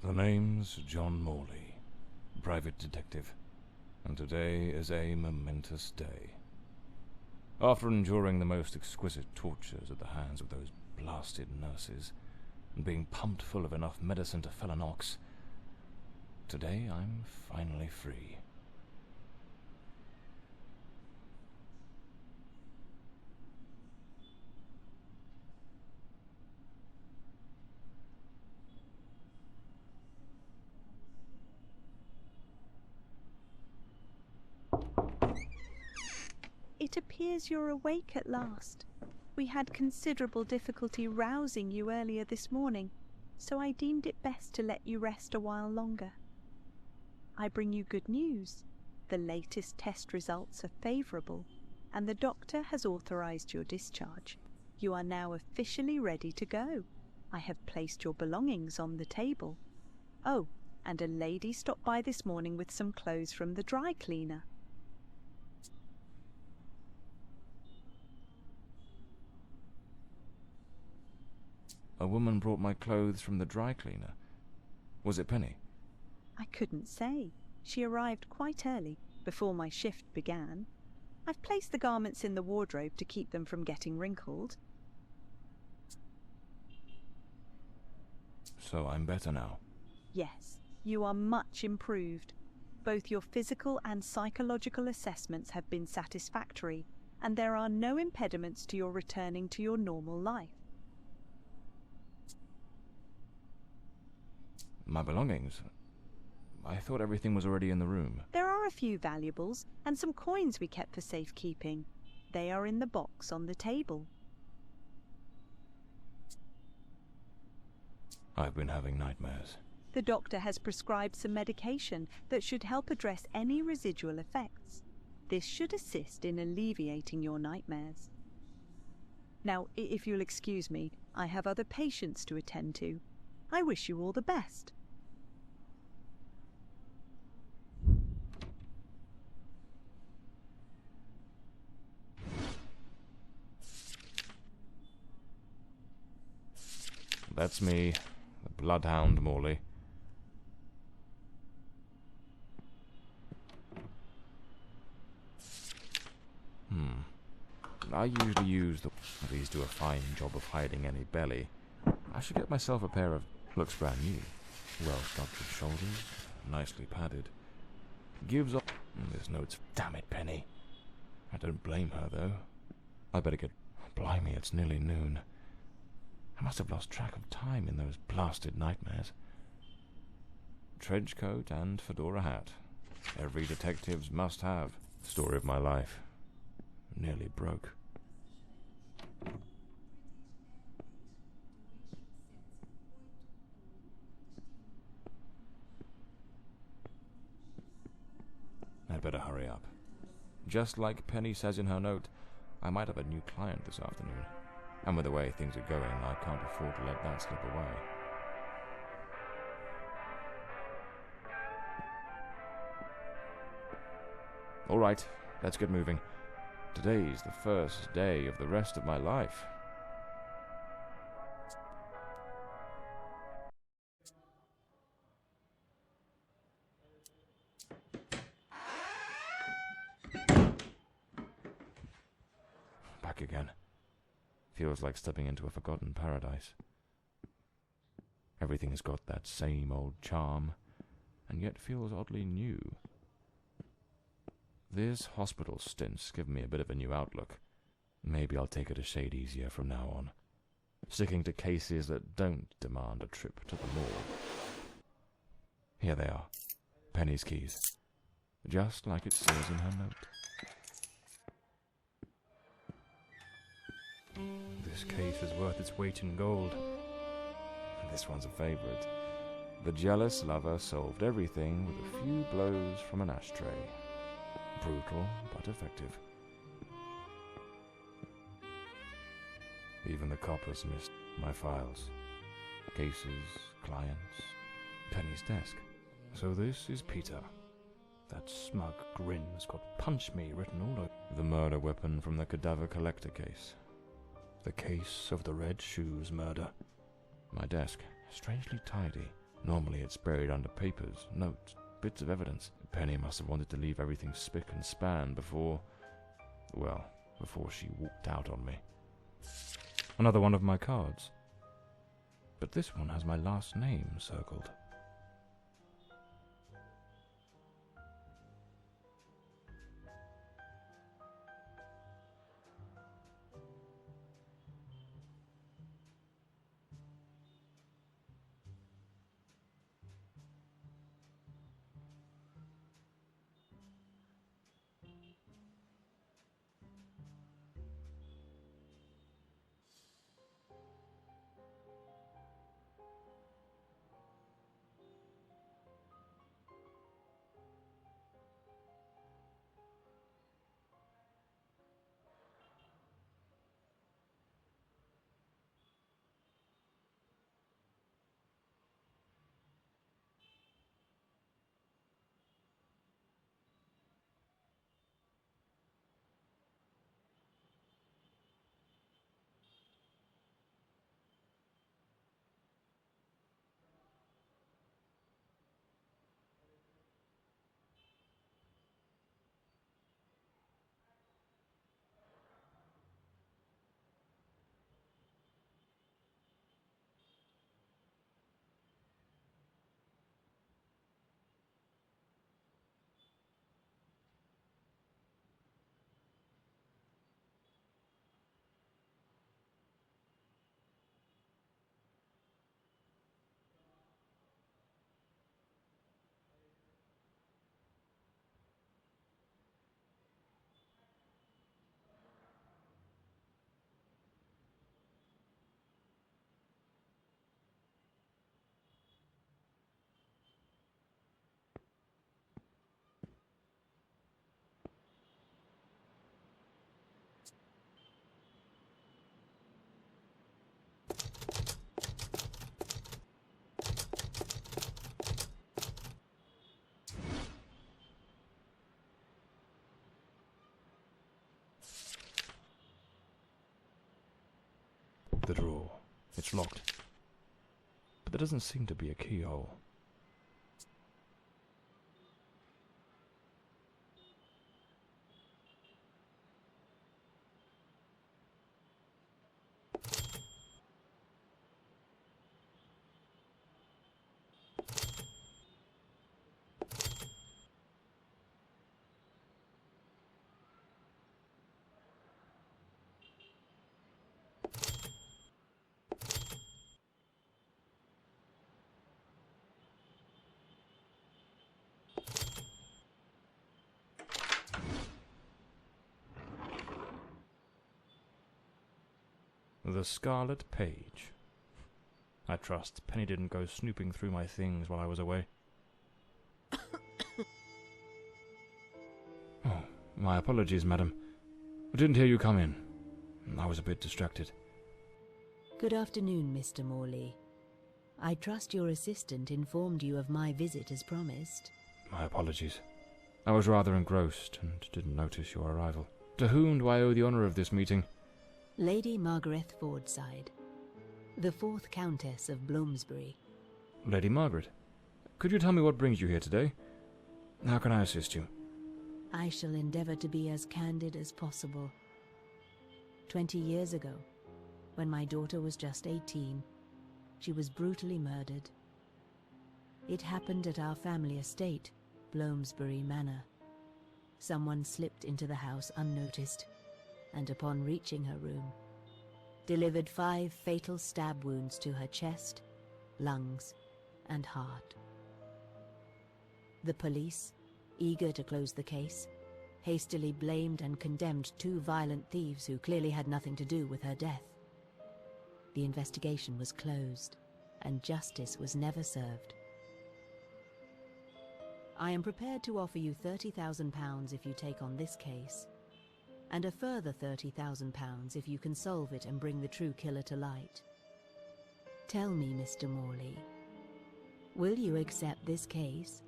The name's John Morley, private detective, and today is a momentous day. After enduring the most exquisite tortures at the hands of those blasted nurses, and being pumped full of enough medicine to fell an ox, today I'm finally free. It appears you're awake at last. We had considerable difficulty rousing you earlier this morning, so I deemed it best to let you rest a while longer. I bring you good news. The latest test results are favourable, and the doctor has authorised your discharge. You are now officially ready to go. I have placed your belongings on the table. Oh, and a lady stopped by this morning with some clothes from the dry cleaner. A woman brought my clothes from the dry cleaner. Was it Penny? I couldn't say. She arrived quite early, before my shift began. I've placed the garments in the wardrobe to keep them from getting wrinkled. So I'm better now? Yes, you are much improved. Both your physical and psychological assessments have been satisfactory, and there are no impediments to your returning to your normal life. My belongings? I thought everything was already in the room. There are a few valuables and some coins we kept for safekeeping. They are in the box on the table. I've been having nightmares. The doctor has prescribed some medication that should help address any residual effects. This should assist in alleviating your nightmares. Now, if you'll excuse me, I have other patients to attend to. I wish you all the best. That's me, the bloodhound Morley. I usually use these do a fine job of hiding any belly. I should get myself a pair of... Looks brand new. Well-sculptured shoulders, nicely padded. Gives off... This note's... Damn it, Penny. I don't blame her, though. I better get... Blimey, it's nearly noon. I must have lost track of time in those blasted nightmares. Trench coat and fedora hat. Every detective's must-have. Story of my life. Nearly broke. I'd better hurry up. Just like Penny says in her note, I might have a new client this afternoon. And with the way things are going, I can't afford to let that slip away. All right, let's get moving. Today's the first day of the rest of my life. Back again. Feels like stepping into a forgotten paradise. Everything has got that same old charm, and yet feels oddly new. This hospital stint's given me a bit of a new outlook. Maybe I'll take it a shade easier from now on, sticking to cases that don't demand a trip to the morgue. Here they are, Penny's keys, just like it says in her note. This case is worth its weight in gold. This one's a favorite. The jealous lover solved everything with a few blows from an ashtray. Brutal, but effective. Even the coppers missed my files. Cases, clients, Penny's desk. So this is Peter. That smug grin's got "Punch Me" written all over. The murder weapon from the cadaver collector case. The case of the Red Shoes murder. My desk, strangely tidy. Normally it's buried under papers, notes, bits of evidence. Penny must have wanted to leave everything spick and span before she walked out on me. Another one of my cards. But this one has my last name circled. The drawer. It's locked. But there doesn't seem to be a keyhole. The Scarlet Page. I trust Penny didn't go snooping through my things while I was away. Oh, my apologies, madam. I didn't hear you come in. I was a bit distracted. Good afternoon, Mr. Morley. I trust your assistant informed you of my visit as promised. My apologies. I was rather engrossed and didn't notice your arrival. To whom do I owe the honour of this meeting? Lady Margaret Fordside, the 4th Countess of Bloomsbury. Lady Margaret, could you tell me what brings you here today? How can I assist you? I shall endeavour to be as candid as possible. 20 years ago, when my daughter was just 18, she was brutally murdered. It happened at our family estate, Bloomsbury Manor. Someone slipped into the house unnoticed, and upon reaching her room, delivered 5 fatal stab wounds to her chest, lungs, and heart. The police, eager to close the case, hastily blamed and condemned 2 violent thieves who clearly had nothing to do with her death. The investigation was closed, and justice was never served. I am prepared to offer you £30,000 if you take on this case, and a further £30,000 if you can solve it and bring the true killer to light. Tell me, Mr. Morley, will you accept this case?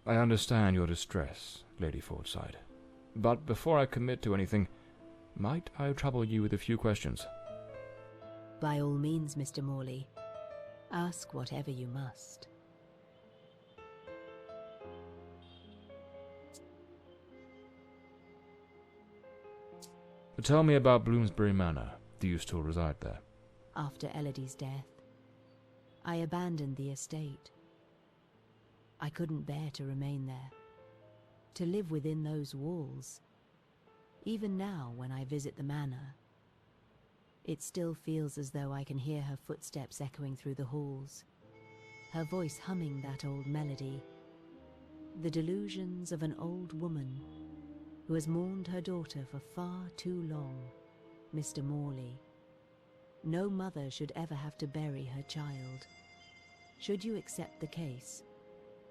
I understand your distress, Lady Fordside. But before I commit to anything, might I trouble you with a few questions? By all means, Mr. Morley. Ask whatever you must. Tell me about Bloomsbury Manor. Do you still reside there? After Elodie's death, I abandoned the estate. I couldn't bear to remain there, to live within those walls. Even now, when I visit the manor, it still feels as though I can hear her footsteps echoing through the halls, her voice humming that old melody, the delusions of an old woman who has mourned her daughter for far too long, Mr. Morley. No mother should ever have to bury her child. Should you accept the case,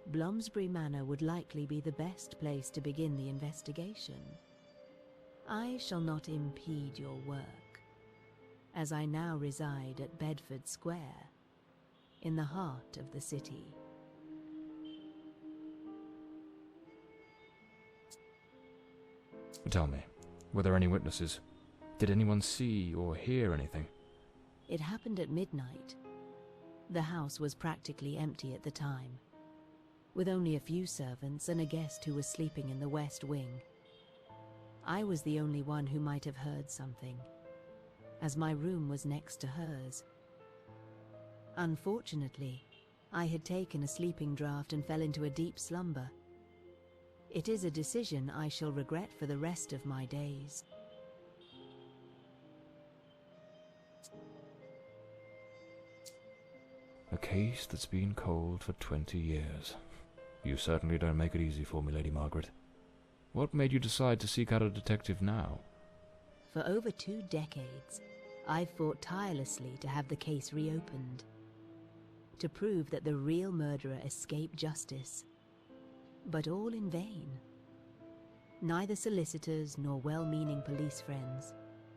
Bloomsbury Manor would likely be the best place to begin the investigation. I shall not impede your work, as I now reside at Bedford Square, in the heart of the city. Tell me, were there any witnesses? Did anyone see or hear anything? It happened at midnight. The house was practically empty at the time, with only a few servants and a guest who was sleeping in the west wing. I was the only one who might have heard something, as my room was next to hers. Unfortunately, I had taken a sleeping draught and fell into a deep slumber. It is a decision I shall regret for the rest of my days. A case that's been cold for 20 years. You certainly don't make it easy for me, Lady Margaret. What made you decide to seek out a detective now? For over 2 decades, I've fought tirelessly to have the case reopened, to prove that the real murderer escaped justice. But all in vain. Neither solicitors nor well-meaning police friends,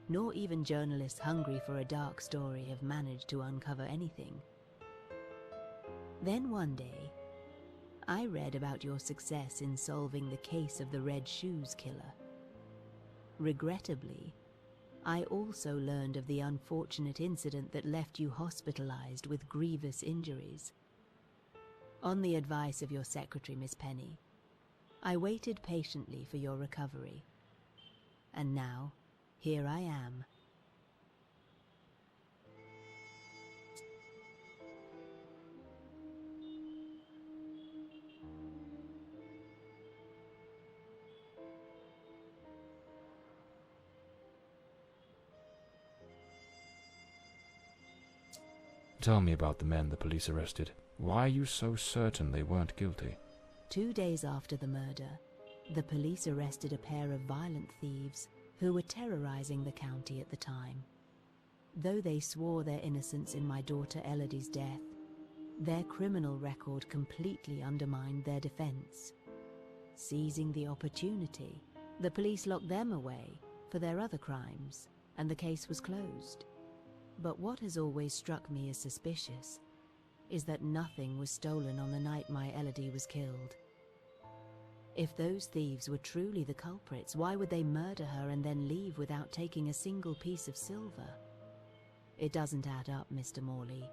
nor even journalists hungry for a dark story have managed to uncover anything. Then one day, I read about your success in solving the case of the Red Shoes killer. Regrettably, I also learned of the unfortunate incident that left you hospitalized with grievous injuries. On the advice of your secretary, Miss Penny, I waited patiently for your recovery. And now, here I am. Tell me about the men the police arrested. Why are you so certain they weren't guilty? 2 days after the murder, the police arrested a pair of violent thieves who were terrorizing the county at the time. Though they swore their innocence in my daughter Elodie's death, their criminal record completely undermined their defense. Seizing the opportunity, the police locked them away for their other crimes, and the case was closed. But what has always struck me as suspicious is that nothing was stolen on the night my Elodie was killed. If those thieves were truly the culprits, why would they murder her and then leave without taking a single piece of silver? It doesn't add up, Mr. Morley.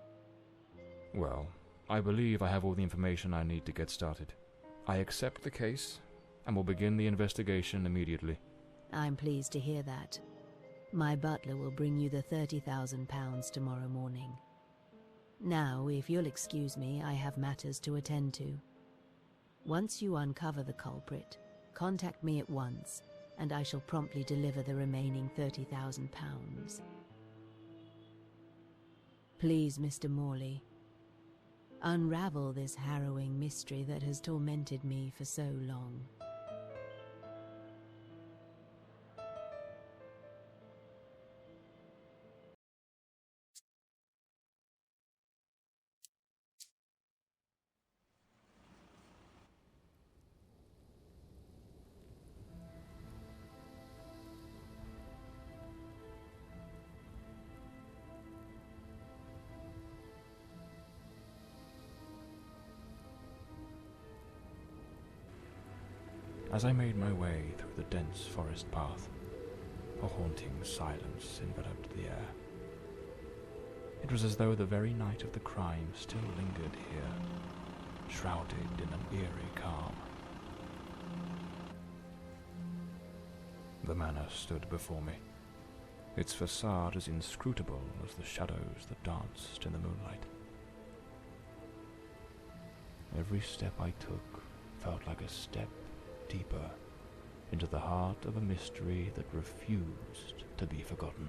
Well, I believe I have all the information I need to get started. I accept the case and will begin the investigation immediately. I'm pleased to hear that. My butler will bring you the £30,000 tomorrow morning. Now, if you'll excuse me, I have matters to attend to. Once you uncover the culprit, contact me at once, and I shall promptly deliver the remaining £30,000. Please, Mr. Morley, unravel this harrowing mystery that has tormented me for so long. As I made my way through the dense forest path, a haunting silence enveloped the air. It was as though the very night of the crime still lingered here, shrouded in an eerie calm. The manor stood before me, its facade as inscrutable as the shadows that danced in the moonlight. Every step I took felt like a step deeper into the heart of a mystery that refused to be forgotten.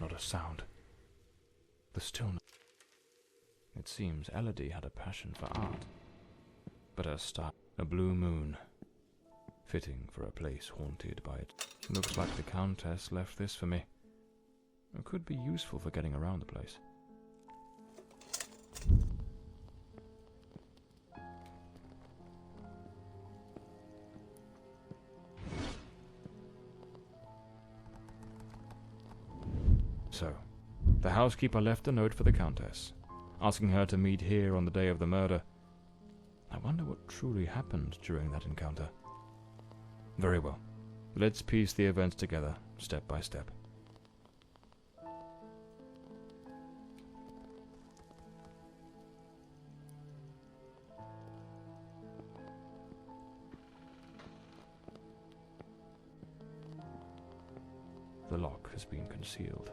Not a sound. The stillness. It seems Elodie had a passion for art, but her star, a blue moon, fitting for a place haunted by it. Looks like the Countess left this for me. It could be useful for getting around the place. So, the housekeeper left a note for the Countess, asking her to meet here on the day of the murder. I wonder what truly happened during that encounter. Very well. Let's piece the events together, step by step. The lock has been concealed.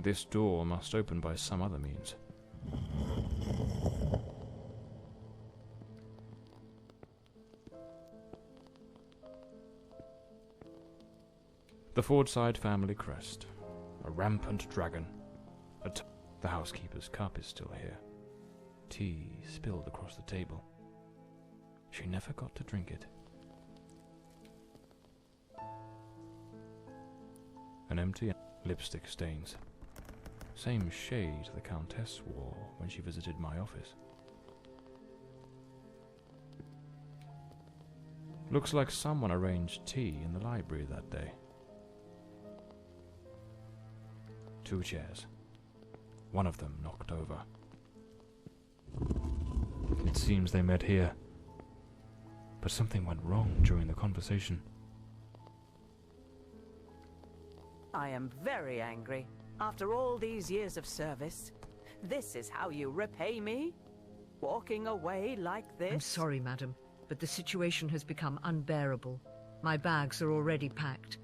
This door must open by some other means. The Fordside family crest. A rampant dragon. The housekeeper's cup is still here. Tea spilled across the table. She never got to drink it. An empty lipstick stains. Same shade the Countess wore when she visited my office. Looks like someone arranged tea in the library that day. 2 chairs. One of them knocked over. It seems they met here. But something went wrong during the conversation. I am very angry. After all these years of service, this is how you repay me? Walking away like this? I'm sorry, madam, but the situation has become unbearable. My bags are already packed.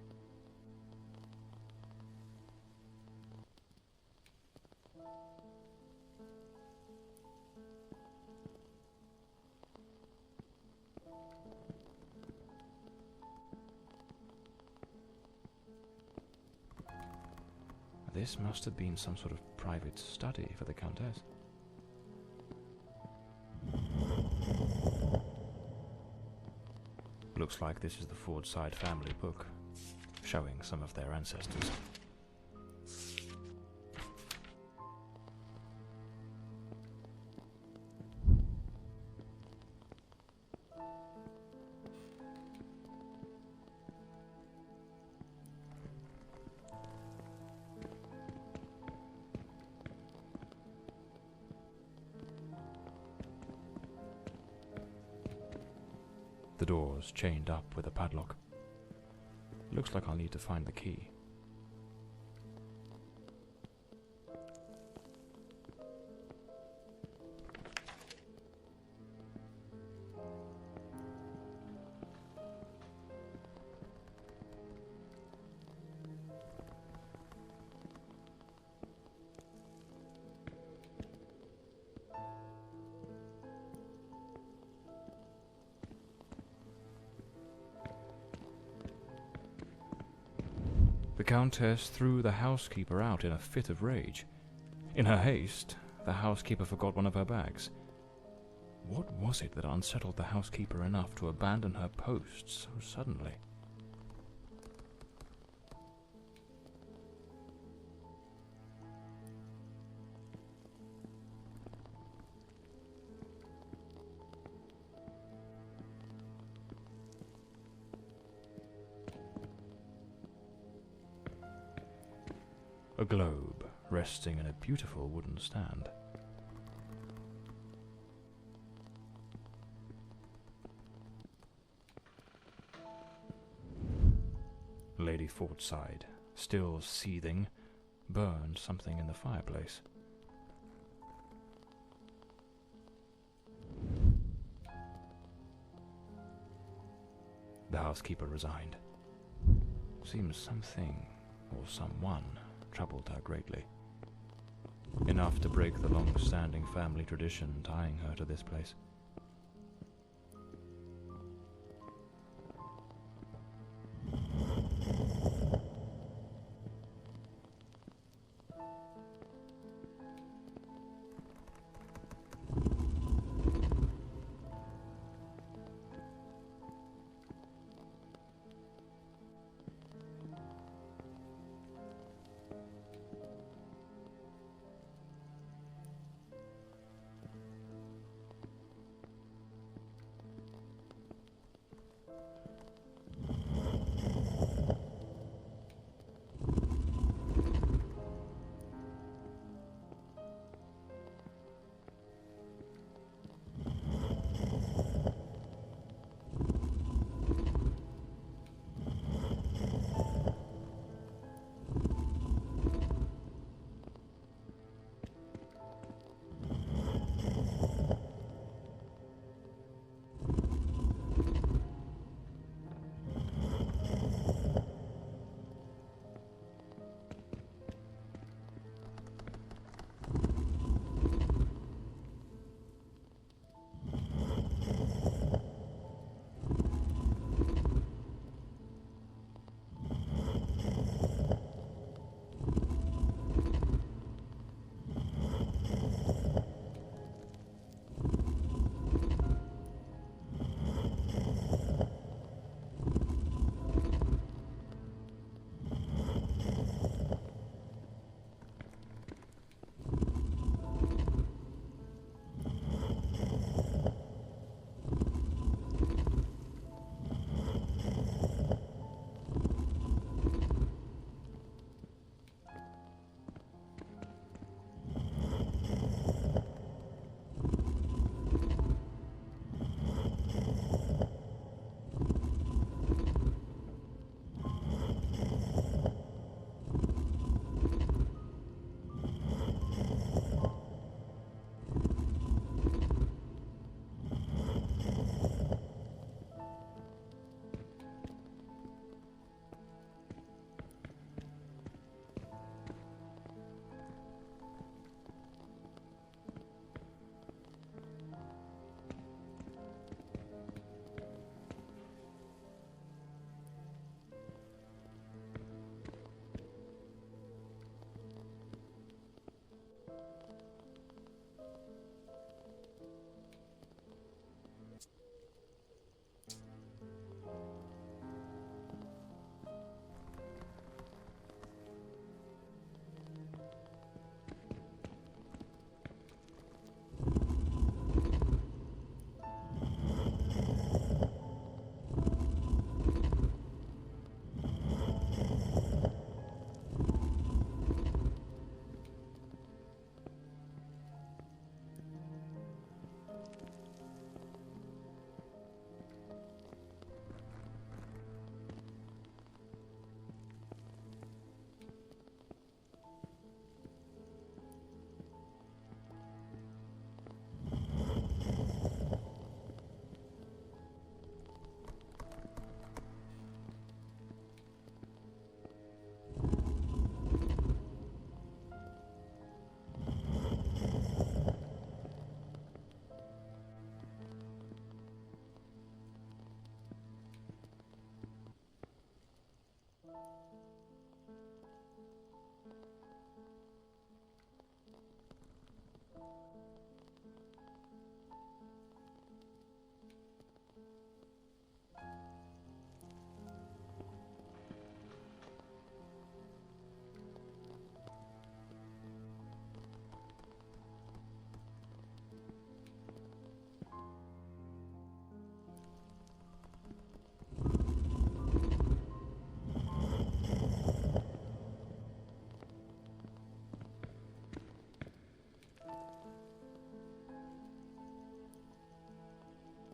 This must have been some sort of private study for the Countess. Looks like this is the Fordside family book, showing some of their ancestors. The door's chained up with a padlock. Looks like I'll need to find the key. The Countess threw the housekeeper out in a fit of rage. In her haste, the housekeeper forgot one of her bags. What was it that unsettled the housekeeper enough to abandon her post so suddenly? A globe resting in a beautiful wooden stand. Lady Fortside, still seething, burned something in the fireplace. The housekeeper resigned. Seems something, or someone, troubled her greatly. Enough to break the long-standing family tradition tying her to this place.